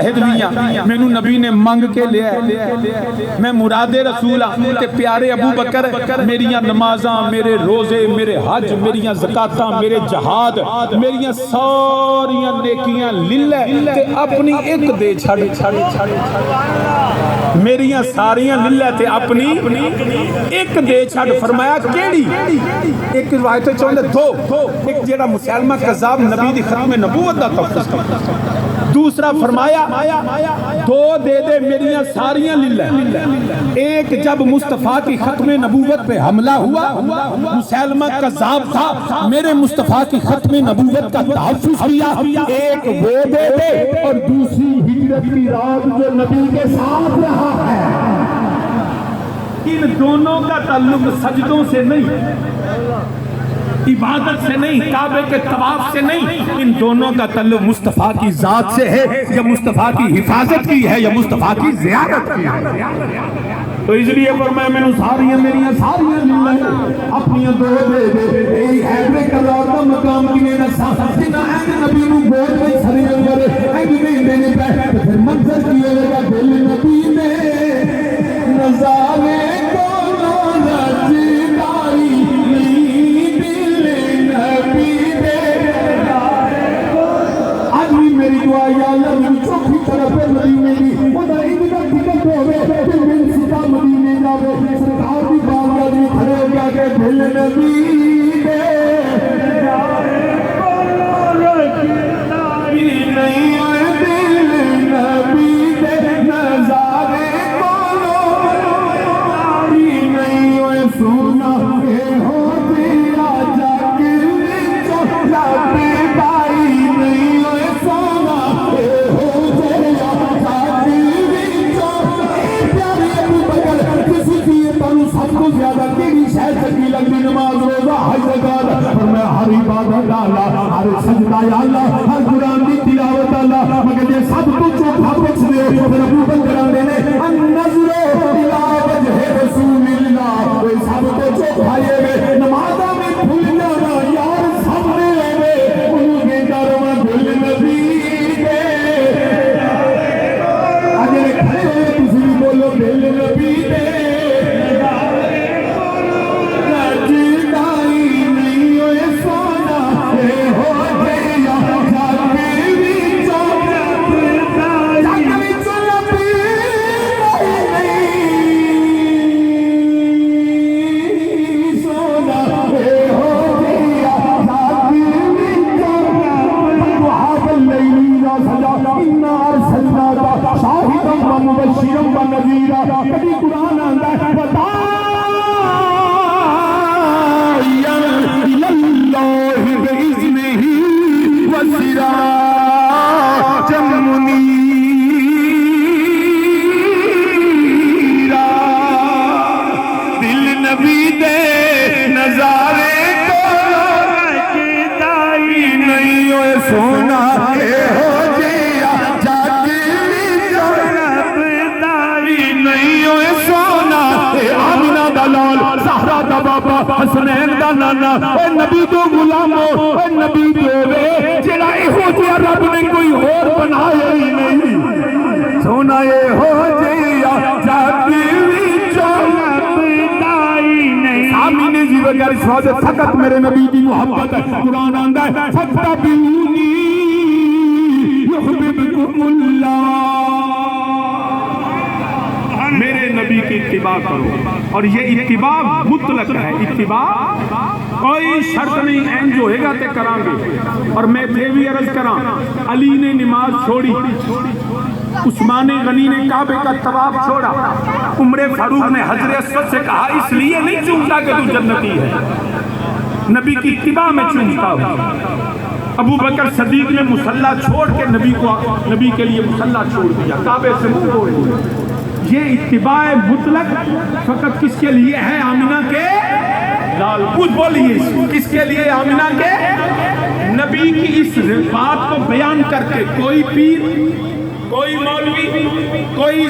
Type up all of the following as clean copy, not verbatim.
زاہد ویاں مینوں نبی نے منگ کے لیا میں مراد رسول ہوں تے پیارے ابو بکر میریاں نمازاں میرے روزے میرے حج میریاں زکاتاں میرے جہاد میریاں ساریاں نیکیاں للہ تے اپنی ایک دے چھڑ میریاں ساریاں للہ تے اپنی ایک دے چھڑ فرمایا کیڑی ایک روایت چاہندے دو ایک جیڑا مسلمہ کذاب نبی دی ختم نبوت دا تفسیر دوسرا فرمایا دو دے دے میریاں ساریاں للہ ایک جب مصطفیٰ کی ختم نبوت پہ حملہ ہوا مسلمہ کذاب تھا میرے مصطفیٰ کی ختم نبوت کا تحفظ کیا ایک وہ دے دے اور دوسری ہجرت کی رات جو نبی کے ساتھ رہا ہے ان دونوں کا تعلق سجدوں سے نہیں عبادت سے نہیں کعبے کے طواف سے نہیں ان دونوں کا تعلق مصطفیٰ کی ذات سے ہے یا مصطفیٰ کی حفاظت کی ہے یا مصطفیٰ کی زیارت کی ہے تو اس لیے فرمایا میں ساریاں میریاں ساریاں للہ اپنی دو دے دے اے حیدر کرار دا مقام کی نے نسا جنہ اے نبی نو گود میں سری انگرے اے بھی دینے پہ پھر منظر کی ہوئے گا دل نبی میں نظارے کو نجدائی میری دعا یا اللہ میری چوکھی طرف مدینے کی خدا اتنا ٹکٹ ہوئے کہ من ستا مدینے جاوے سرکار کی باغ دی کھڑے ہو گیا کہ دل نبی دے نہیں آئے دل نبی دے نظارے نہیں آئے سونا اے ہو تیرا جاکر چوکھا پیدائی نہیں آئے سونا اے ہو تیرا کسی چیئے تنو سب کو زیادہ تیری شہد سکی لگی نماز روزہ حج زکات اور میں ہر عبادت اللہ ہر سجدہ یا اللہ ہر قرآن کی تلاوت اللہ مگر یہ سب کو چوکھا پچھ دے پھر ابو بکر نے النظر الى وجہ رسول اللہ وہ سب کو چوکھا یہ نمازہ میں بھول جانا یار سامنے لے انہوں کے درمہ دل نبی کے اگر کھڑے ہوئے کسی بولو دل نبی دے کبھی قرآن آندہ ہے بتا اللہ بإذنہ وسراجا منیرا دل نبی دے نظارے کو رکھدائی نہیں ہوئے سونا اے ہو جیا آمینہ دا لال زہرا دا بابا حسنین دا نانا اے نبی تو غلامو اے نبی تو وے جڑا ایہو جیا رب نے کوئی اور بنایا ہی نہیں سونا یہ ہو جیا جاتی وچوں بدائی نہیں آمینہ جی وگر اس وقت فقط میرے نبی کی محبت ہے قرآن آندہ ہے فَتَّبِعُونِي يُحْبِبْكُمُ اللَّهُ میرے نبی کی اتباع کرو اور یہ اتباع مطلق ہے اتباع کوئی شرط نہیں این جو ہے گا تے کران گے اور میں پھر بھی عرض کران علی نے نماز چھوڑی عثمان غنی نے کعبے کا طواف چھوڑا عمر فاروق نے حجر اسود سے کہا اس لیے نہیں چونتا کہ تو جنتی ہے نبی کی اتباع میں چونتا ہوں ابو بکر صدیق نے مصلی چھوڑ کے نبی کے لیے مصلی چھوڑ دیا کعبے سے منہ موڑ دیا یہ اتباع مطلق فقط کس کے لیے ہے آمینہ کے لال کچھ بولیے کس کے لیے آمینہ کے نبی کی اس بات کو بیان کر کے کوئی پیر کوئی مولوی کوئی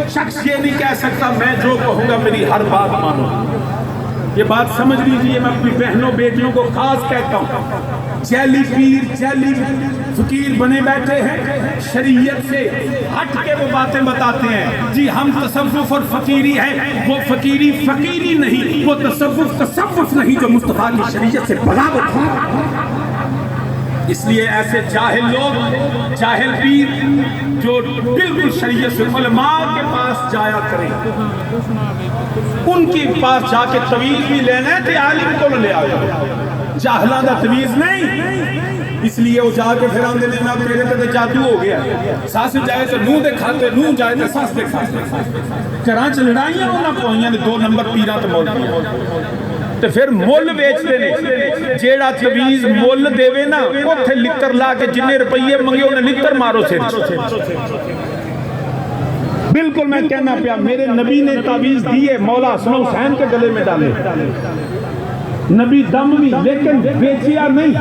شخص یہ نہیں کہہ سکتا میں جو کہوں گا میری ہر بات مانو یہ بات سمجھ لیجئے میں اپنی بہنوں بیٹیوں کو خاص کہتا ہوں جعلی پیر جعلی فقیر بنے بیٹھے ہیں، شریعت سے ہٹ کے وہ باتیں بتاتے ہیں جی ہم تصوف اور فقیری ہیں، وہ فقیری فقیری نہیں، وہ تصوف تصوف نہیں جو مصطفیٰ کی شریعت سے بغاوت ہے۔ اس لیے ایسے جاہل لوگ، جاہل پیر جو بالکل شریعت سے، علماء کے پاس جایا کریں، ان کے پاس جا کے تویز بھی لینا ہے کہ عالم کو لے آئے، جاہلان دا تویز نہیں۔ اس لیے وہ جا کے پھر آندے لینا میرے تے جادو ہو گیا، ساس جائے تو نو دکھاتے، نو جائے تو ساس دکھاتے، کرانچ لڑائیاں ہونا پوائیاں نے 2 نمبر پیرا تو مولوی تو پھر مول بیچتے نے، جیڑا تویز مول دے وے نا اوتھے لتر لا کے جننے روپیے منگے انہیں لتر مارو سے۔ بالکل میں کہنا پیا میرے نبی نے تعویذ دیے، مولا حسن حسین کے گلے میں ڈالے، نبی دم بھی، لیکن بیچیا نہیں،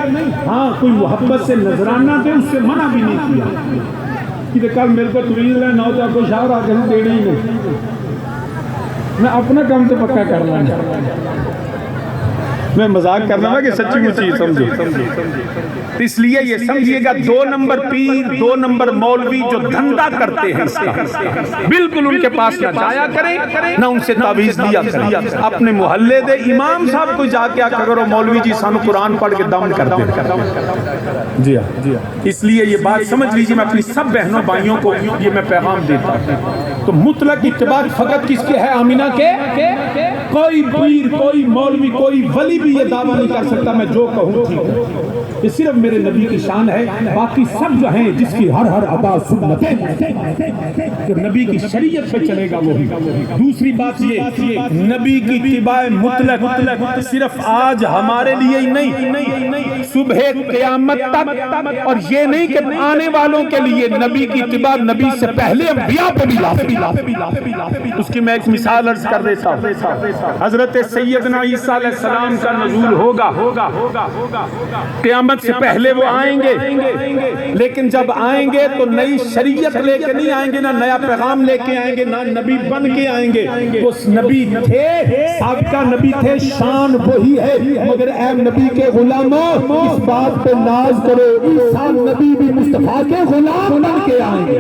ہاں کوئی محبت سے نظرانہ دے اس سے منع بھی نہیں کیا کہ کل میرے کو تعویذ لینا ہو تو کوئی شاور آ کے دیڑی ہی نہیں، میں اپنا کام تو پکا کر لینا، میں مذاق کرنا ہے کہ سچی مچی سمجھے۔ اس لیے یہ سمجھیے گا 2 نمبر پیر 2 نمبر مولوی جو دھندا کرتے ہیں اس کا، بالکل ان کے پاس نہ جایا کریں نہ ان سے تعویذ لیا کریں، اپنے محلے دے امام صاحب کو جا کے آکھا کرو مولوی جی سانو قرآن پڑھ کے دم کر دیں۔ جی ہاں، اس لیے یہ بات سمجھ لیجیے، میں اپنی سب بہنوں بھائیوں کو یہ میں پیغام دیتا ہوں۔ تو مطلق اتباع فقط کس کے ہے؟ آمینہ کے۔ کوئی پیر کوئی مولوی کوئی ولی بھی یہ دعویٰ نہیں کر سکتا میں جو کہوں ٹھیک ہے، یہ صرف میرے نبی کی شان ہے، باقی سب جو ہیں جس کی ہر ادا سنت ہے کہ نبی کی شریعت پہ چلے گا وہی۔ دوسری بات یہ نبی کی اتباع مطلق صرف آج ہمارے لیے ہی نہیں، صبح قیامت تک، اور یہ نہیں کہ آنے والوں کے لیے نبی کی اتباع نبی سے پہلے انبیاء پہ بھی لازمی۔ اس کی میں ایک مثال عرض کر دیتا ہوں، حضرت سیدنا عیسیٰ علیہ السلام کا نزول ہوگا، قیامت سے پہلے وہ آئیں گے، لیکن جب آئیں گے تو نئی شریعت لے کے نہیں آئیں گے، نہ نیا پیغام لے کے آئیں گے، نہ نبی بن کے آئیں گے، اس نبی تھے، سابقہ نبی تھے، شان وہی ہے، مگر اے نبی کے غلاموں اس بات پہ ناز کرو عیسیٰ نبی بھی مصطفیٰ کے غلام بن کے آئیں گے،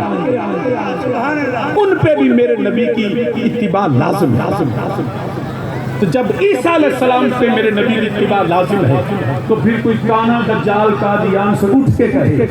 ان پہ بھی میرے نبی کی اتباع لازم۔ تو جب عیسیٰ علیہ السلام سے میرے نبی کی اتباع لازم ہے تو پھر کوئی کانا دجال قادیان سے اٹھ کے کہے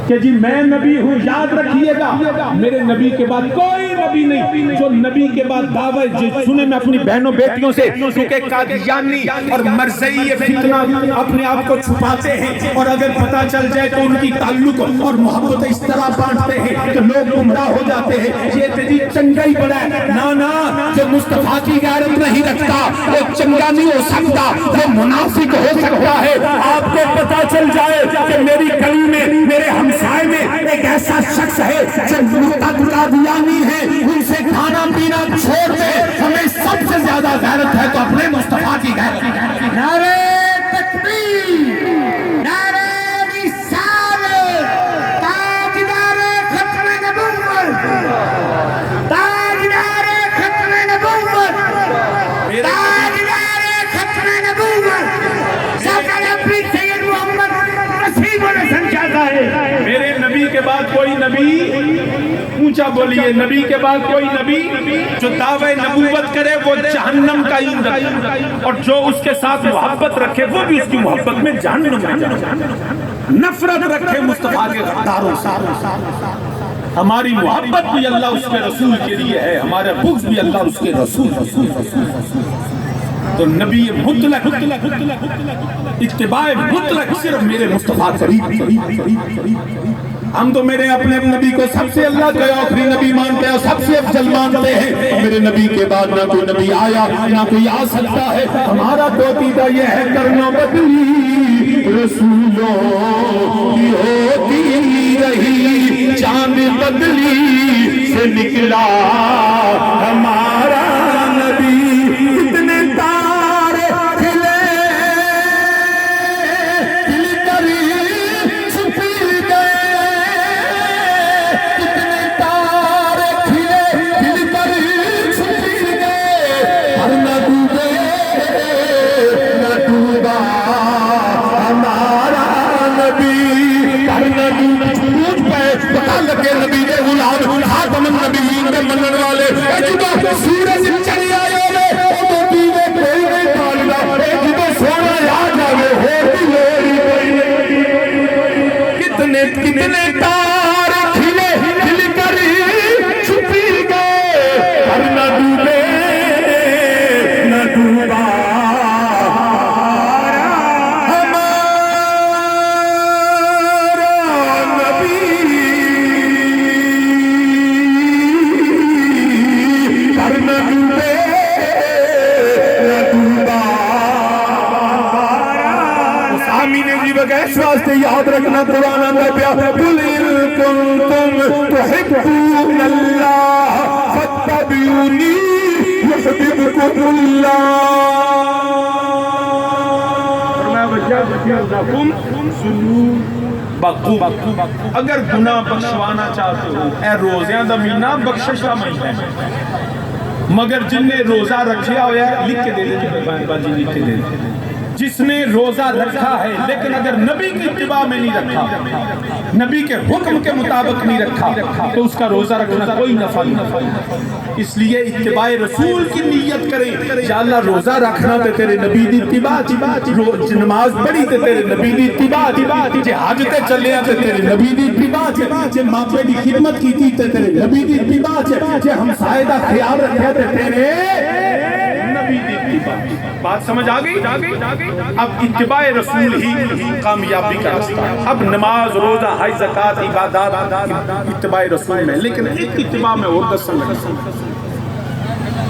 کہ جی میں نبی ہوں، یاد رکھیے گا میرے نبی کے بعد کوئی نبی نہیں، جو نبی کے بعد دعویٰ سنے میں اپنی بہنوں بیٹیوں سے، کیونکہ قادیانی اور مرزئی فتنہ اپنے آپ کو چھپاتے ہیں، اور اگر پتہ چل جائے تو ان کی تعلق اور محبت اس طرح بانٹتے ہیں کہ لوگ گمراہ ہو جاتے ہیں، یہ تیری چنگا ہی بڑا ہے، نا جو مصطفیٰ کی غیرت نہیں رکھتا وہ چنگا نہیں ہو سکتا، وہ منافق ہو سکتا ہے۔ آپ کو پتہ چل جائے کہ میری گلی میں میرے ہمسائے میں ایک ایسا شخص ہے جو مرتد قادیانی ہے، ان سے کھانا پینا چھوڑ دے، ہمیں سب سے زیادہ غیرت ہے تو اپنے مصطفیٰ کی غیرت۔ نعرہ تکبیر، نعرہ رسالت، تاجدار ختم نبوت، تاجدار ختم نبوت، تاجدار ختم نبوت، سرکار اپنی سید محمد نصیب الحسن چاہتا ہے۔ میرے نبی کے بعد کوئی نبی، اونچا بولیے، نبی کے بعد کوئی نبی جو دعوی نبوت کرے وہ جہنم کا ایندھن، اور جو اس کے ساتھ محبت رکھے وہ بھی اس کی محبت میں جہنم میں، نفرت رکھے مصطفیٰ کے غداروں سے۔ ہماری محبت بھی اللہ اس کے رسول کے لیے ہے، ہمارا بغض بھی اللہ اس کے رسول۔ تو نبی مطلق اتباع مطلق صرف میرے مصطفیٰ قریب۔ ہم تو میرے اپنے نبی کو سب سے اللہ کا آخری نبی مانتے ہیں اور سب سے افضل مانتے ہیں، میرے نبی کے بعد نہ کوئی نبی آیا نہ کوئی آ سکتا ہے۔ ہمارا توقیدہ یہ ہے کرنا بدلی رسولوں کی ہوتی رہی، چاند بدلی سے نکلا ہمارا نبی، اتنے تارے کھلے کھل کر چھپ گئے، اتنے تارے کھلے کھل کر چھپ گئے، پر نہ ڈوبے نہ ڈوبا جدو سورج چڑھ آئے ادو دیوے کوئی نہیں پالنا جدو سونا یاد آئے ہوتی لوڑی کتنے کتنے تار کھلے کھل کر چھپی گئے پر نہ ڈوبے نہ ڈوبا اس واسطے یاد رکھنا قرآن اندر پیا قل ان کنتم تحبون اللہ فاتبعونی یحببکم اللہ اگر گناہ بخشوانا چاہتے ہو اے روزیاں دا مہینہ بخشش کا مہینہ ہے مگر جن نے روزہ رکھیا ہوا ہے لکھ کے دے دے باجی لکھ کے دے دے جس نے روزہ رکھا ہے لیکن اگر نبی کی اتباع میں نہیں رکھا نبی کے حکم کے مطابق نہیں رکھا تو اس کا روزہ رکھنا کوئی نفع نہیں اس لیے اتباع رسول کی نیت کریں یا اللہ روزہ رکھنا تے تیرے نبی دی اتباع نماز پڑھی تے تیرے نبی دی اتباع جے حج تے چلے تے تیرے نبی دی اتباع جے ماں پہ دی خدمت کیتی تے تیرے نبی دی اتباع جے ہمسائے دا خیال رکھیا تے تیرے نبی دی اتباع بات سمجھ آگئی اب اتباع رسول ہی کامیابی کا راستہ ہے اب نماز روزہ حج زکات عبادات اتباع رسول میں لیکن ایک اتباع میں اور دسن لگا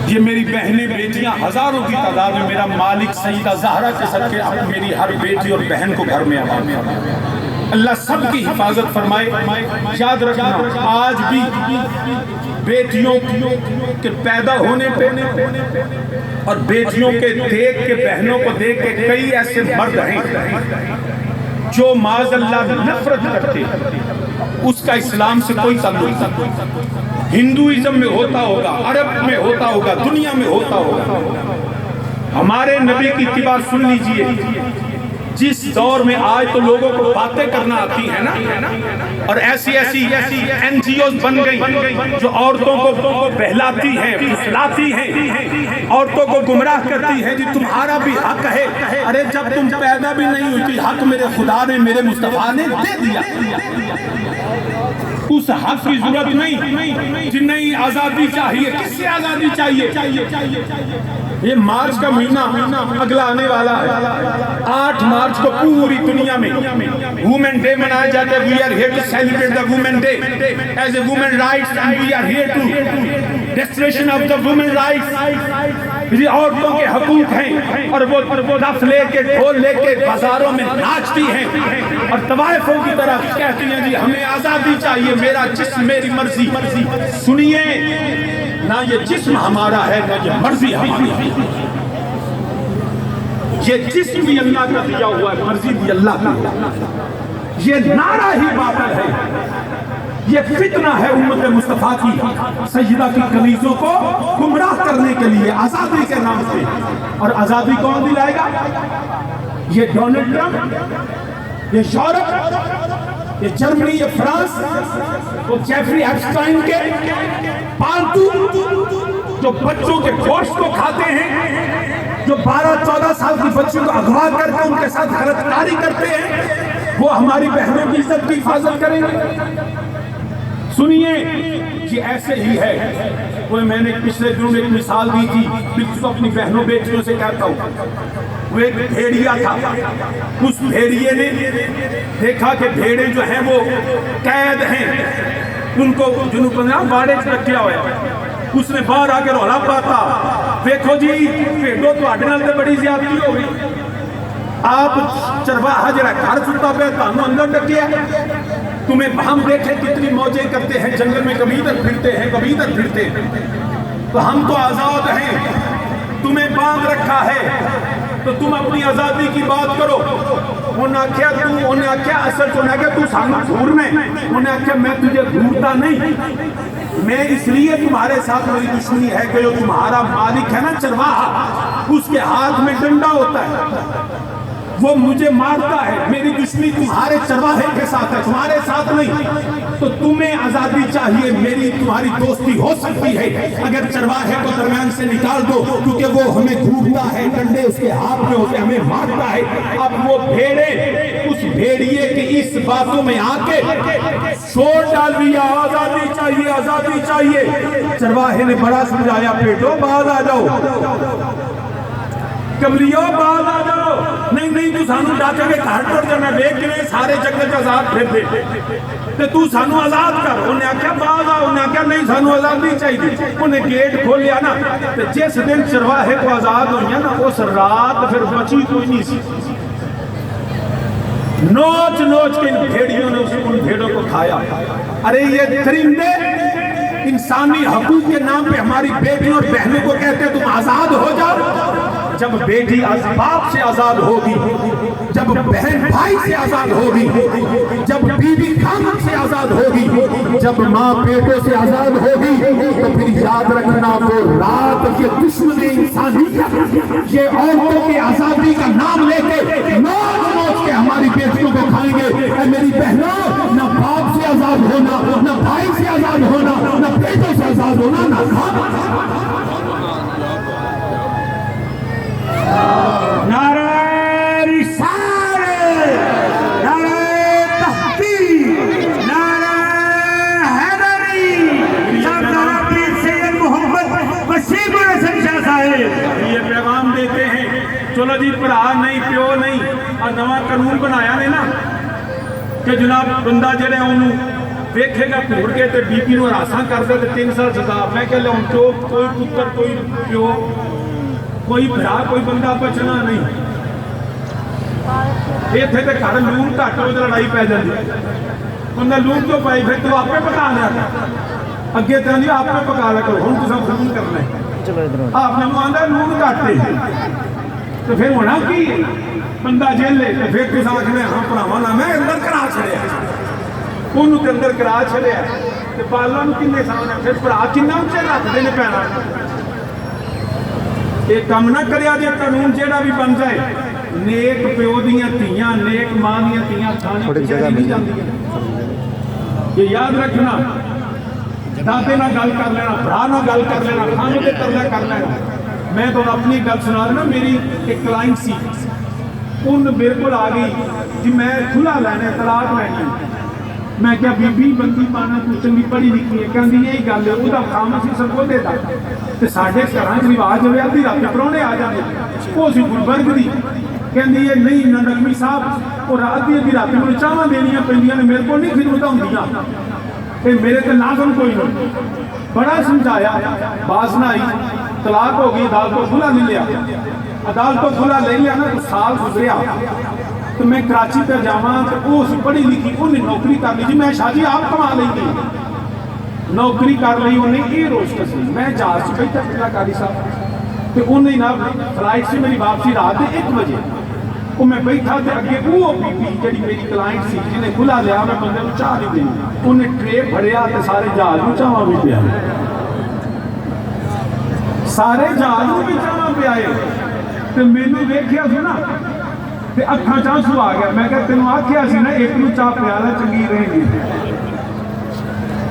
یہ میری بہنیں بیٹیاں ہزاروں کی تعداد میں میرا مالک سیدہ زہرا کے صدقے اب میری ہر بیٹی اور بہن کو گھر میں اللہ سب کی حفاظت فرمائے یاد رکھنا آج بھی بیٹیوں کے پیدا ہونے پہ اور بیٹیوں کے دیکھ کے بہنوں کو دیکھ کے کئی ایسے مرد ہیں جو معاذ اللہ نفرت کرتے اس کا اسلام سے کوئی تعلق نہیں ہندوازم میں ہوتا ہوگا عرب میں ہوتا ہوگا دنیا میں ہوتا ہوگا ہمارے نبی کی اتباع سن لیجئے جس دور میں آج تو لوگوں کو باتیں کرنا آتی ہیں نا اور ایسی این جی اوز بن گئی جو عورتوں کو بہلاتی ہیں پھسلاتی ہیں عورتوں کو گمراہ کرتی ہیں جی تمہارا بھی حق ہے ارے جب تم پیدا بھی نہیں ہوئی تھی حق میرے خدا نے میرے مصطفیٰ نے دے دیا اس حق کی ضرورت نہیں جن نہیں آزادی چاہیے کس سے آزادی چاہیے یہ مارچ کا مہینہ اگلا آنے والا ہے 8 مارچ کو پوری دنیا میں وومن ڈے منایا جاتا ہے we are here to celebrate the women day as a women rights and we are here to restoration of the women rights یہ عورتوں کے حقوق ہیں اور وہ دف لے کے ڈھول لے کے بازاروں میں ناچتی ہیں اور طوائفوں کی طرح کہتی ہیں جی ہمیں آزادی چاہیے میرا جسم میری مرضی سنیے نہ یہ جسم ہمارا ہے نہ یہ مرضی ہماری ہے یہ جسم بھی اللہ کا دیا ہوا ہے مرضی بھی اللہ کی یہ نعرہ ہی باطل ہے یہ فتنہ ہے امت مصطفیٰ کی سیدہ کی کنیزوں کو گمراہ کرنے کے لیے آزادی کے نام سے اور آزادی کون دلائے گا یہ ڈونلڈ ٹرمپ یہ یورپ یہ جرمنی یہ فرانس وہ جیفری ایپسٹائن کے پالتو جو بچوں کے گوشت کو کھاتے ہیں جو 12-14 سال کی بچوں کو اغوا کر کے ان کے ساتھ غلط کاری کرتے ہیں وہ ہماری بہنوں کی عزت کی حفاظت کریں گے سنیے یہ ایسے ہی ہے وہ میں نے پچھلے دنوں ایک مثال دی تھی بالکل اپنی بہنوں بیٹیوں سے کہتا ہوں وہ ایک بھیڑیا تھا اس بھیڑیے نے دیکھا کہ بھیڑیں جو ہیں وہ قید ہیں ان کو جنوب پنجاب باڑے چ رکھیا ہوا ہے اس نے باہر آ کے رولا پاتا دیکھو جی بھیڑوں تو اڈ نال تے بڑی زیادتی ہو گئی آپ چرواہا جڑا گھر ستا پہ تانوں اندر ڈکیا تمہیں ہم دیکھیں کتنی موجیں کرتے ہیں جنگل میں کبھی ادھر پھرتے ہیں کبھی ادھر پھرتے ہیں تو ہم تو آزاد ہیں تمہیں باندھ رکھا ہے تو تم اپنی آزادی کی بات کرو انہیں آکھیا اصل تو انہیں آکھیا تو سانو گھورنا ہے انہیں آکھیا میں تجھے گھورتا نہیں میں اس لیے تمہارے ساتھ میری دشمنی ہے کہ جو تمہارا مالک ہے نا چرواہا اس کے ہاتھ میں ڈنڈا ہوتا ہے وہ مجھے مارتا ہے، میری دشمنی تمہارے چرواہے کے ساتھ ہے، تمہارے ساتھ نہیں، تو تمہیں آزادی چاہیے، میری تمہاری دوستی ہو سکتی ہے اگر چرواہے کو درمیان سے نکال دو، کیونکہ وہ ہمیں گھومتا ہے، ڈنڈے اس کے ہاتھ میں ہوتے ہمیں مارتا ہے۔ اب وہ بھیڑے اس بھیڑیے کی اس باتوں میں آ کے شور ڈال دیا، آزادی چاہیے، آزادی چاہیے۔ چرواہے نے بڑا سمجھایا، بیٹو باز آ جاؤ، کملیو باز آ جاؤ، نہیں نہیں تو سانو ڈاکے کے گھر ٹوٹ جانا، دیکھ کے سارے جنگل کا آزاد پھر دے تے تو سانو آزاد کر۔ انہیں آکھیا باز آ، انہیں آکھیا نہیں سانو آزادی چاہیے۔ انہیں گیٹ کھول لیا نا، تے جس دن چرواہے کو آزاد ہوئی نا، اس رات پھر بچی کوئی نہیں سی، نوچ نوچ کے ان بھیڑیوں نے ان بھیڑوں کو کھایا۔ ارے یہ درندے انسانی حقوق کے نام پہ ہماری بیٹیوں اور بہنوں کو کہتے ہیں تم آزاد ہو جاؤ۔ جب بیٹی باپ سے آزاد ہوگی، جب بہن بھائی سے آزاد ہوگی، جب بیوی خامن سے آزاد ہوگی، جب ماں بیٹوں سے آزاد ہوگی، تو پھر یاد رکھنا وہ رات یہ دشمن انسانیت یہ عورتوں کی آزادی کا نام لے کے نوچ نوچ کے ہماری بیٹیوں کو کھائیں گے۔ اے میری بہنوں، نہ باپ سے آزاد ہونا، نہ بھائی سے آزاد ہونا، نہ بیٹوں سے آزاد ہونا، نہ کھانا۔ نعرہ رسالت، نعرہ تحقیق، نعرہ حیدری، سردار پیر سید محمد وسیم الحسن شاہ صاحب یہ پیغام دیتے ہیں، چلو جی بھرا نہیں، پیو نہیں، اور نواں قانون بنایا نے نا کہ جناب بندہ جڑے انہوں دیکھے گا گھوڑ کے تے بی پی نو ہراساں کر دے تے 3 سال سزا۔ میں کہ لے ان کو کوئی پتر، کوئی پیو، کوئی بھرا، کوئی بندہ بچنا نہیں۔ یہ تھے تے گھر لون گھٹ ہو تے لڑائی پی جاتی، بندہ لون کیوں پائی، پھر تو آپ پہ پکا لیا تھا، اگے تو نہیں آپ پہ پکا لیا کرو، ہن تساں خون کرنا ہے، آپ نے آندا لون گھٹ ہے تو پھر ہونا کی بندہ جیل لے، پھر تساں آکھنے ہاں بھراواں نہ میں اندر کرا چھڑیا، انہوں تے اندر کرا چھڑیا تے بالاں نوں کنے سامنے پھر بھرا کنا اونچے رکھدے نے پیراں۔ یہ کم نہ کریا جے قانون جیڑا بھی بن جائے، نیک پیو دیاں تیاں، نیک ماں دیاں تیاں کھانے پیچھے نہیں جاندیاں۔ یہ یاد رکھنا، دادے نہ گل کر لینا، بھرا نہ گل کر لینا، خانوں دے کرنا کر لینا۔ میں تو اپنی گل سنا دینا، میری ایک کلائنٹ سی، ان بالکل آ گئی جی میں کھلا لینا طلاق لینی، میں کیا بی بی بندی پانا تو چنگی پڑھی لکھی ہے، کہندی یہی گل ہے، وہ دا کام اسی سب کو دے دا تے ساڈے گھراں وچ رواج ہویا ادھی رات پرانے آ جاندے، وہ سی گلبرگ دی، کہندی یہ نہیں نندمی صاحب اور ادھی ادھی رات مینوں چاواں دینیاں پیندیاں نے، میرے کو نہیں خدمتاں ہوندیاں تے میرے تے لازم کوئی نہیں۔ بڑا سمجھایا، باز نہ آئی، طلاق ہو گئی، عدالت کو کھلا نہیں لیا، عدالت کو کھلا لے لیا نا تو سال گزریا، تو میں کراچی پہ جاواں تو وہ پڑھی لکھی انہیں نوکری کر لی جی، میں شاہ جی آپ کما لیں گے، نوکری کر لی انہیں یہ روز کسی، میں جہاز سے بیٹھا پہلا قاری صاحب تو انہیں نا فلائٹ سے میری واپسی رات 1 بجے، وہ میں بیٹھا تے اگے وہ بی بی جڑی میری کلائنٹ سی جنہیں کھلا لیا، میں بندے کو چاہ نہیں دینی، انہیں ٹرے بھریا تے سارے جہاز میں چاواں بھی پیا، سارے جہاز میں چاواں پہ آئے تو مینوں دیکھیا سی نا تے اکھاں چانسو آ گیا، میں کہا تینوں آکھیا سی نا ایک نو چاہ پیالا چنگی رہیں گی،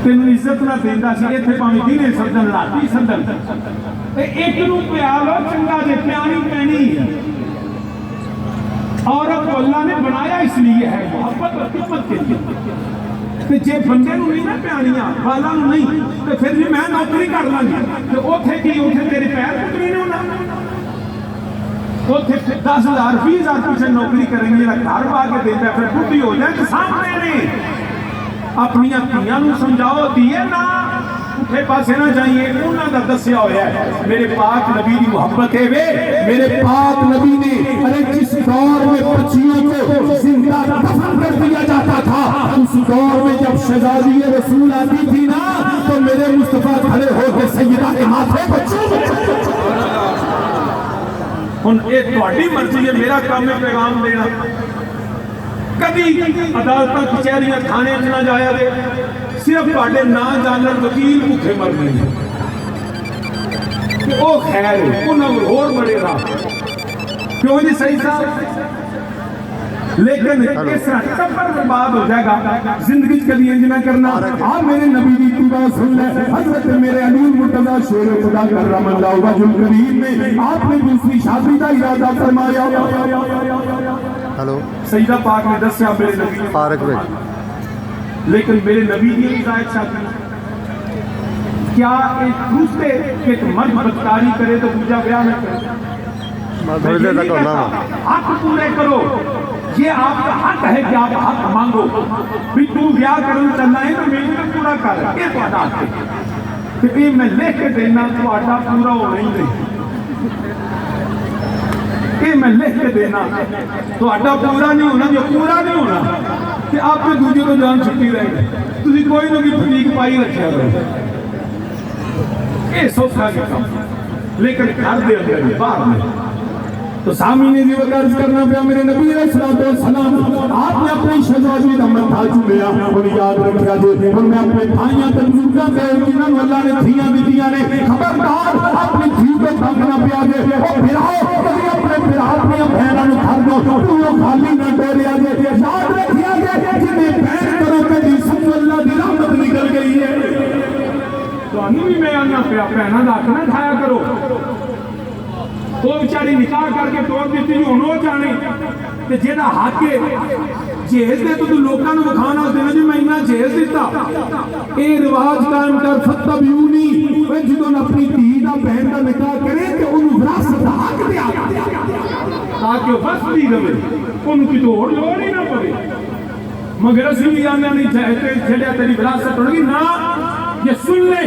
تینوں عزت نہ دیندا سی، ایتھے پاویں دینے سدن راتی سدن تے ایک نو پیالو چنگا جے پیانی پینی ہے۔ عورت کو اللہ نے بنایا اس لیے ہے محبت اور خدمت کے لیے، تے جے بندے نو نہیں نا پیانیاں بالاں نو نہیں تے پھر بھی میں نوکری کر لاں گی تے اوتھے کی اوتھے تیرے پیر پکڑی نے ہونا، اوتھے 10,000 20,000 پیچھے نوکری کریں گے، گھر پا کے دیتا ہے، پھر بڈھی ہو جائے تو سامنے نہیں۔ اپنی تیاں نو سمجھاؤ دیے نا اٹھے پاسے نہ جائیے، انہاں دا دسیا ہویا ہے میرے پاک نبی دی محبت ہے وے، میرے پاک نبی نے ارے جس دور میں بچیوں کو زندہ دفن کر دیا جاتا تھا، اس دور میں جب شہزادی رسول آتی تھی نا تو میرے مصطفیٰ کھڑے ہو کے سیدہ کے ماتھے بچوں ہن اے تہاڈی مرضی ہے، میرا کام ہے پیغام دینا۔ کبھی عدالتاں کچہریاں تھانے نہ جایا دے، صرف تہاڈے نہ جانن وکیل بھوکے مر گئے کہ او خیر انہاں ہور بڑے راہ کیوں جی صحیح صاحب لیکن اس طرح سفر برباد ہو جائے گا. زندگی کبھی انج نہ کرنا. آپ میرے نبی کی اتباع سن لیں. حضرت میرے علی المرتضیٰ شیر خدا کرم اللہ وجہ الکریم نے آپ نے دوسری شادی کا ارادہ فرمایا. ہلو سیدہ پاک نے دسیا میرے نبی نے فارق بھائی لیکن میرے نبی کی ہدایت شادی کیا ایک دوسرے ایک مرد بدکاری کرے تو دوسرا بیاہ نہ کرے. تھوڑی دیر تک ہونا حق پورے کرو. یہ آپ کا حق ہے کہ آپ حق مانگو. بھی تو بیاہ کرنا چلنا ہے تو میری بھی پورا کر. یہ تو ادا ہے کہ میں لے کے دینا تو ادا پورا ہو نہیں. یہ میں لکھ کے دینا تو اڈا پورا نہیں ہونا. جو پورا نہیں ہونا کہ آپ نے دوسرے کو جان چھٹی رہے گی. تھی کوئی نہ کوئی پتیک پائی رکھا رہے. یہ سوچا کے کام لیکن گھر دے اندر باہر میں تو سامنے جی وہ عرض کرنا پیا میرے نبی علیہ الصلوۃ والسلام آپ نے اپنی شہزادی کا متھا چومیا. اور یاد رکھیا جی اور میں اپنے بھائیاں تے بزرگاں تے جنہاں نوں اللہ نے دھیاں دتیاں نے خبردار اپنی دھی کو تھکنا پیا جے. او بھراؤ کبھی اپنے بھرا اپنی بہناں نوں گھر دو تو خالی نہ ٹوریا جے. یاد رکھیا جے جنے بہن کرو کبھی سب اللہ دی رحمت نکل گئی ہے. تو انہوں بھی میں آنا پیا بہناں دا حق نہ کھایا کرو. وہ بیچاری نکاح کر کے توڑ دیتی جو انہوں جانے کہ جیڑا حق ہے جہیز دے تو لوکاں نوں وکھانا اس دینا جو میں انہاں جہیز دیتا. اے رواج قائم کر فتبیونی. وہ جدوں اپنی دھی دا بہن دا نکاح کرے کہ انہوں وراثت دا حق دے تاکہ وہ بس دی رہے ان کی تو اور لوڑ ہی نہ پڑے. مگر اسی بھی آنا نہیں چاہتے جڑیا تیری وراثت ہوگی نا. یہ سن لیں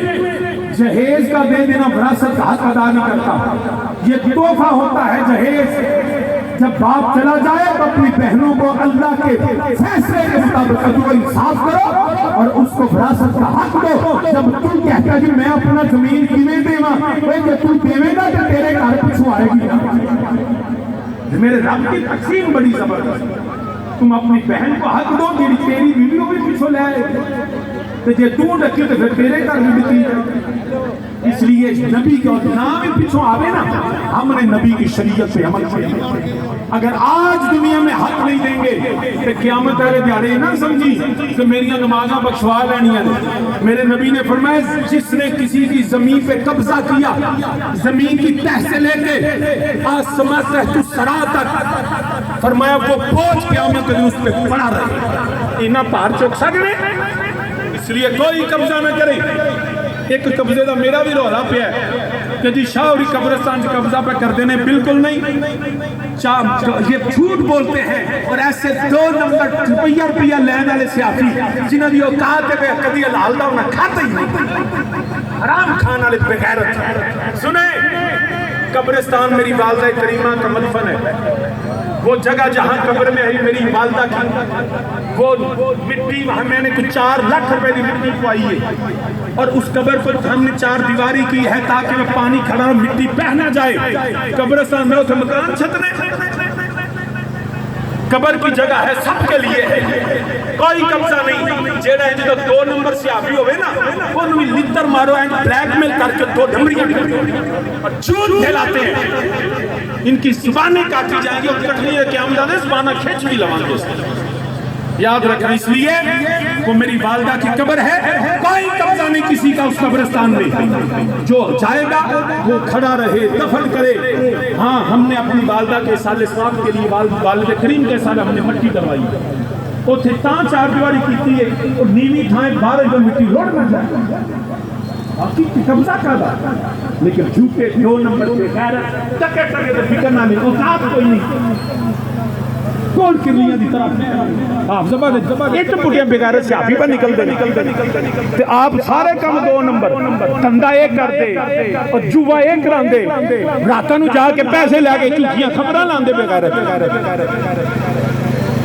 جہیز کا دے دینا وراثت کا حق ادا نہیں کرتا. یہ تحفہ ہوتا ہے جہیز. جب باپ چلا جائے تو اپنی بہنوں کو اللہ کے فیصلے کے مطابق تو انصاف کرو اور اس کو وراثت کا حق دو. جب تم کہتا کہ میں اپنا زمین کیویں دیواں کہ تم دیویں گا کہ تیرے گھر پیچھے آئے گی. میرے رب کی تقسیم بڑی زبردست. تم اپنی بہن کو حق دو تیری بیوی کو بھی پیچھے لے آئے تو جے تو ڈکے تو پھر تیرے گھر بھی بتی جائے. اس لیے نبی کا نام ہی پیچھوں آوے نا ہم نے نبی کی شریعت پہ عمل کیا. اگر آج دنیا میں حق نہیں دیں گے تو قیامت والے دیہڑے نہ سمجھی کہ میری نمازاں بخشوا لینیاں. میرے نبی نے فرمایا جس نے کسی کی زمین پہ قبضہ کیا زمین کی تہ سے لے کے آسمان سے سرا تک فرمایا وہ بوجھ قیامت کے اس پہ پڑا رہے. انہاں پار چک سکنے اس لیے کوئی قبضہ نہ کرے. ایک قبضے دا میرا بھی رولا پہ ہے کہ جی شاہوری قبرستان سے قبضہ پہ کر دینے بالکل نہیں. یہ جھوٹ بولتے ہیں اور ایسے 2 نمبر روپیہ لینے والے سیاسی جنہوں نے اوقات پہ کبھی حلال دا انہیں کھاتے ہی نہیں. حرام کھانے والے بغیرت. سنیں قبرستان میری والدہ کریمہ کا مدفن ہے. وہ جگہ جہاں قبر میں ہے میری والدہ کی وہ مٹی وہاں میں نے کچھ 4 لاکھ روپے دی مٹی پوائی ہے اور اس قبر پر ہم نے 4 دیواری کی ہے تاکہ وہ پانی کھڑا مٹی بہہ نہ جائے. قبرستان میں اسے مکان چھتنے قبر کی جگہ ہے سب کے لیے ہے کوئی قبضہ نہیں. جیڑا ہے جو 2 نمبر سیابی ہوئے نا انہوں نے لتر مارو اینڈ بلیک میل کر کے 2 ڈمریاں اور جھوٹ پھیلاتے ہیں. ان کی زبانیں کاٹی جائیں گی اور کٹنی ہے کہ آمدہ نے زبانہ کھینچ بھی لوان دوست. یاد رکھنا اس لیے وہ میری والدہ کی قبر ہے کوئی قبضہ نہیں کسی کا اس قبرستان میں. جو جائے گا وہ کھڑا رہے دفن کرے. ہاں ہم نے اپنی والدہ کے سال ثواب کے لیے والد کریم کے سال ہم نے مٹی کروائی اتنے 4 دیواری کیتی ہے اور نیوی تھائیں 12 جو مٹی لوڑ نہ جائے. باقی قبضہ کردا لیکن جھوٹے 2 نمبر کے غیرت ٹکے ٹکے تو فکر نہ نہیں اوقات کوئی نہیں. کون کرلیاں دی طرف آپ زبان ایک پٹیاں بغیرت سے آپ ہی پر نکل دے آپ سارے کام 2 نمبر تندہ ایک کر دے اور جوہ ایک ران دے راتاں نو جا کے پیسے لے کے چوکیاں خبرہ لان دے بغیرت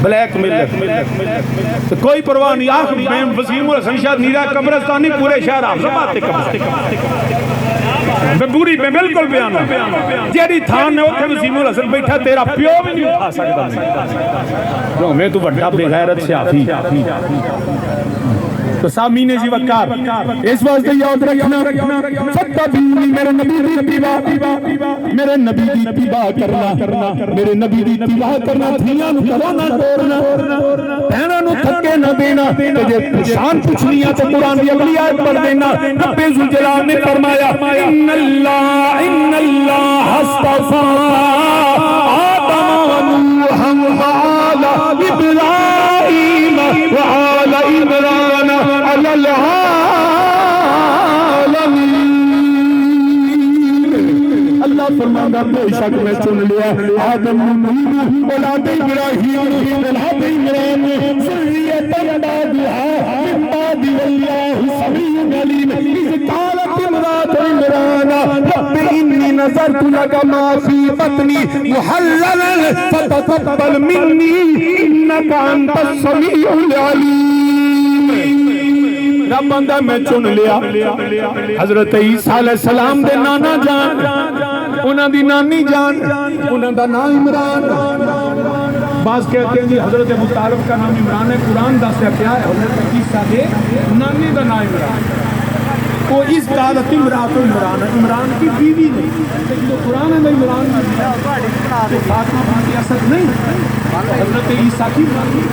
بلیک ملت تو کوئی پرواہ نہیں. آخر میں وسیم الحسن شاہ نیرہ قبرستانی پورے شہر آپ زبان میں پوری میں بالکل بیان ہوں جیڑی تھان نے اتھے وسیم الحسن بیٹھا تیرا پیو بھی نہیں اٹھا سکتا. میں تو بڑا بے غیرت سے آفی تو سامعین جی وقار اس واسطے یاد رکھنا فتبعونی میرے نبی دی اتباع میرے نبی دی اتباع کرنا میرے نبی دی اتباع کرنا دھیاں نو کرو نہ توڑنا بہناں نو تھکے نہ دینا تے جے شان پوچھنی ہے تو قرآن دی اگلی آیت پڑھ دینا رب ذوالجلال نے فرمایا ان اللہ اصطفیٰ آدم ونوحا وآل ابراہیم وآل عمران علی العالمین اللہ فرماتا بے شک میں چن لیا آدم نوح اولاد ابراہیم اولاد عمران ذریۃ بعضها من بعض واللہ سمیع علیم اذ قالت امرأۃ عمران رب انی نذرت لك ما في بطنی محررا فتقبل منی انک انت السمیع العلیم رب بندہ میں چن لیا حضرت عیسیٰ علیہ السلام دے نانا جان انہاں دی نانی جان انہاں دا نام عمران بعض کہتے ہیں جی حضرت ابو طالب کا نام عمران ہے قرآن دس ہے کیا ہے حضرت عیسیٰ دے نانی دا نام عمران وہ اس قالت امرأۃ عمران عمران کی بیوی نہیں جو قرآن ہے عمران تو فاطمہ بنت اسد نہیں حضرت عیسیٰ کی نانی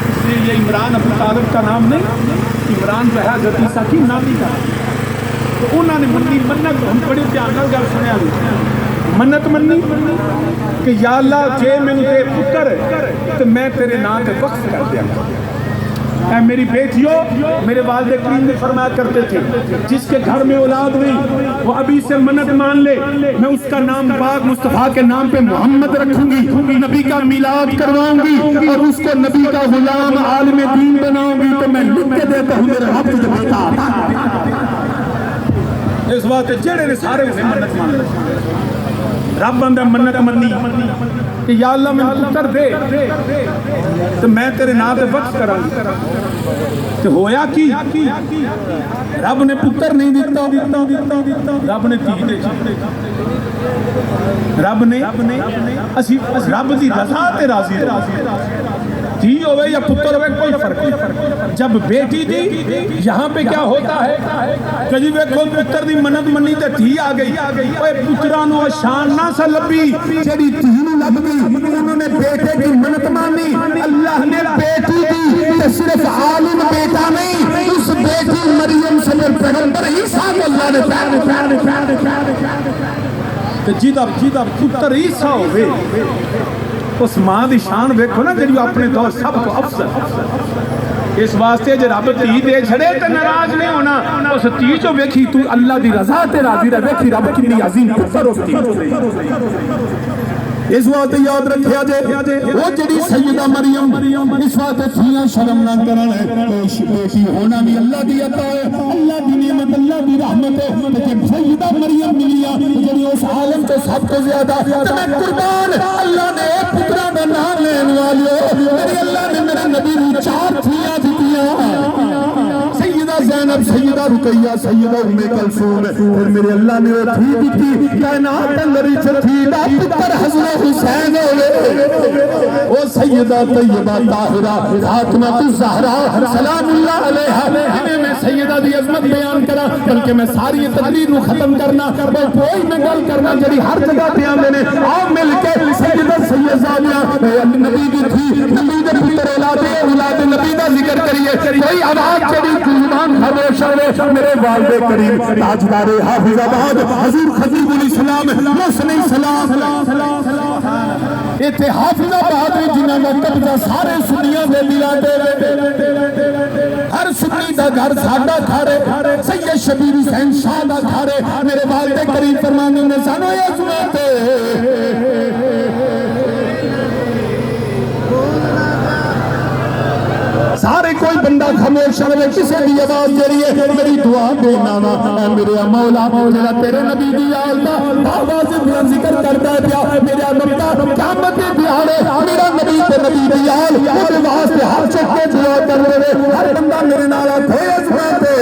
اس لیے یہ عمران ابو طالب کا نام نہیں عمران جو ہے حضرت عیسیٰ کی نانی کا تو انہوں نے منی منت ہم بڑی دھیان نال گل سنیا منت منی کہ یا اللہ جے میں نے پتر تو میں تیرے نام پہ وقف کر دیا اے میری بیٹیوں میرے والد کریم نے فرمایا کرتے تھے جس کے گھر میں اولاد ہوئی وہ ابھی سے منت مان لے میں اس کا نام پاک مصطفیٰ کے نام پہ محمد رکھوں گی نبی کا میلاد کرواؤں گی اور اس کو نبی کا غلام عالم دین بناؤں گی تو میں لکھ کے دیتا ہوں میرے رب تجھے بتا اس بات جڑے نے سارے اسے منت مان لے رب بندہ منت منی کہ یا اللہ میں پتر دے تو میں تیرے نام پہ وقف کراں کہ ہویا کی رب نے پتر نہیں دیتا رب نے دھی دے رب نے اسی رب دی رضا تے راضی دھی ہوئے یا پتر ہوئے کوئی فرق نہیں جب بیٹی دی یہاں پہ کیا ہوتا ہے کجی ویکھو پتر دی منت منی تے دھی آ گئی اوے پترانو شان نہ سا لبی جڑی دھی نو لب گئی انہوں نے بیٹے کی منت مانی اللہ نے بیٹی دی تے صرف عالم بیٹا نہیں اس بیٹی مریم سے پیغمبر عیسیٰ کو اللہ نے پیار تے جیدہ پتر عیسیٰ ہوئے اس ماں دی شان ویکھو نا جڑی اپنے دور سب کو افضل اس واسطے جے رب تھی دے چھڑے تے ناراض نہیں ہونا اس تھی جو ویکھی تو اللہ دی رضا تے راضی رہ ویکھی رب کتنی عظیم پتر اس تھی اس واسطے یاد رکھیا جے وہ جڑی سیدہ مریم اس واسطے تھیاں شرم نہ کرن بیٹی ہونا بھی اللہ دی عطا ہے اللہ دی نعمت اللہ دی رحمت ہے کہ سیدہ مریم ملیا جڑی اس عالم تو سب کو زیادہ تے میں قربان اللہ نے پترا دا نام لین والے میرے اللہ نے میرے نبی نو 4 تھیاں دتیاں سیدہ زینب سیدہ رقیہ سیدہ ام کلثوم اور میرے اللہ نے وہ تھی دتی کائنات اندر تھی دا پتر حضرت حسین ہوئے وہ سیدہ طیبہ طاہرہ فاطمہ الزہرا سلام اللہ علیہا انہیں میں سیدہ دی عظمت بیان کرا بلکہ میں ساری تقریر کو ختم کرنا کوئی میں گل کرنا جڑی ہر جگہ بیان دینے آؤ مل کے سیدہ سیدہ نبی دی تھی نبی دے پتر اولاد نبی دا ذکر کریے کوئی آواز چڑی زبان خاموش ہے میرے والد کریم تاجدار حافظ آباد حضور خطیب الاسلام محسن سلام ایتھے حافظ آباد میں جنہاں دا قبضہ سارے سنیاں دے دلاں تے ہر سنی دا گھر ساڈا گھر سید شبیر حسین شاہ دا گھر میرے والد کریم فرمانے نے سانو یہ سناتے سارے کوئی بندہ خاموش رہے کسی بھی آواز ذریعے میری دعا دینا نا میرے مولا مولا تیرے نبی دی آل دا آواز بلند ذکر کرتا پیا میرا نبی قیامت کے دیہاڑے میرا نبی تے نبی دی آل اودے واسطے ہر چکے دعا کر رہے ہر بندہ میرے نال آکھے سناتے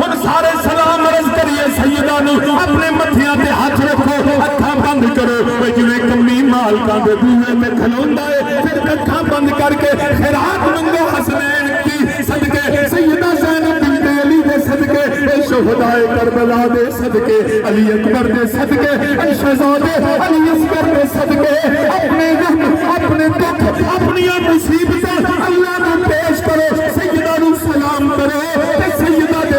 ਹੁਣ ਸਾਰੇ ਸਲਾਮ ਅਰਜ਼ ਕਰੀਏ ਸੈਯਦਾ ਨੂੰ ਆਪਣੇ ਮੱਥਿਆਂ ਤੇ ਹੱਥ ਰੱਖੋ ਅੱਖਾਂ ਬੰਦ ਕਰੋ ਜਿਵੇਂ ਕੰਮੀ ਮਾਲਕਾਂ ਦੇ ਬੂਹੇ ਤੇ ਖਲੋਂਦਾ ਏ ਫਿਰ ਅੱਖਾਂ ਬੰਦ ਕਰਕੇ ਖੈਰਾਤ ਮੰਗੋ ਹਸਨੈਨ ਦੀ ਸਦਕੇ ਸੈਯਦਾ ਜ਼ੈਨਬ ਬਿੰਤ ਅਲੀ ਦੇ ਸਦਕੇ ਇਹ ਸ਼ੁਹਦਾਏ ਕਰਬਲਾ ਦੇ ਸਦਕੇ ਅਲੀ ਅਕਬਰ ਦੇ ਸਦਕੇ ਇਹ ਸ਼ਹਜ਼ਾਦੇ ਅਲੀ ਅਸਗਰ ਦੇ ਸਦਕੇ ਆਪਣੇ ਗਮ ਆਪਣੇ ਦੁੱਖ ਆਪਣੀਆਂ ਮੁਸੀਬਤਾਂ ਅੱਲਾਹ ਨੂੰ ਪੇਸ਼ ਕਰੋ ਸੈਯਦਾ ਨੂੰ ਸਲਾਮ ਕਰੋ ਤੇ ਸੈਯਦਾ ਦੇ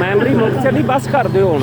ਮੈਮਰੀ ਮੁੱਕ ਚਲੀ ਬਸ ਕਰ ਦਿਓ ਹੁਣ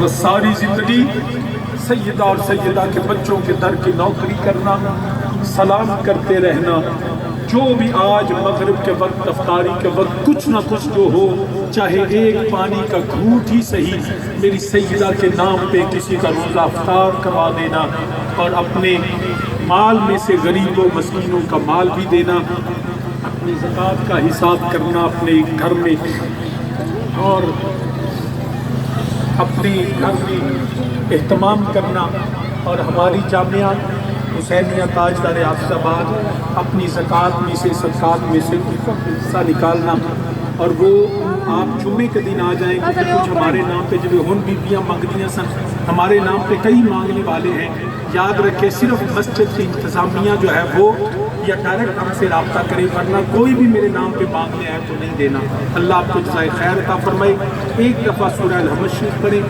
بس ساری زندگی سیدہ اور سیدہ کے بچوں کے در کی نوکری کرنا، سلام کرتے رہنا، جو بھی آج مغرب کے وقت افطاری کے وقت کچھ نہ کچھ جو ہو، چاہے ایک پانی کا گھونٹ ہی صحیح، میری سیدہ کے نام پہ کسی کا روزہ افطار کروا دینا، اور اپنے مال میں سے غریبوں مسکینوں کا مال بھی دینا، اپنی زکوٰۃ کا حساب کرنا اپنے گھر میں، اور اپنے گھر میں اہتمام کرنا، اور ہماری جامعہ حسینیہ تاجدار حافظ آباد اپنی زکوٰۃ میں سے صدقات میں سے حصہ نکالنا، اور وہ آپ جمعے کے دن آ جائیں گے، کچھ ہمارے نام پہ جب ہن بیبیاں مانگنیاں سن، ہمارے نام پہ کئی مانگنے والے ہیں، یاد رکھیں صرف مسجد کی انتظامیہ جو ہے وہ یا ڈائریکٹ ہم سے رابطہ کرے، ورنہ کوئی بھی میرے نام پہ مانگنے آئے تو نہیں دینا۔ اللہ آپ کو جزائے خیر عطا فرمائے۔ ایک دفعہ سورہ الحمد شریف پڑھیں،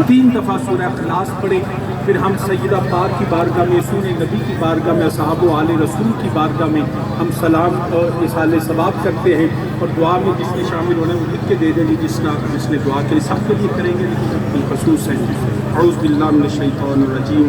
3 دفعہ سورہ اخلاص پڑھیں، پھر ہم سیدہ پاک کی بارگاہ میں، رسول نبی کی بارگاہ میں، اصحاب و آل رسول کی بارگاہ میں ہم سلام اور اصال ثواب کرتے ہیں، اور دعا میں جس نے شامل ہونا ہے وہ لکھ کے دے دیں گے، جس نے دعا کے لیے سب کے لیے کریں گے، خصوص ہیں۔ اعوذ باللہ من الشیطان الرجیم۔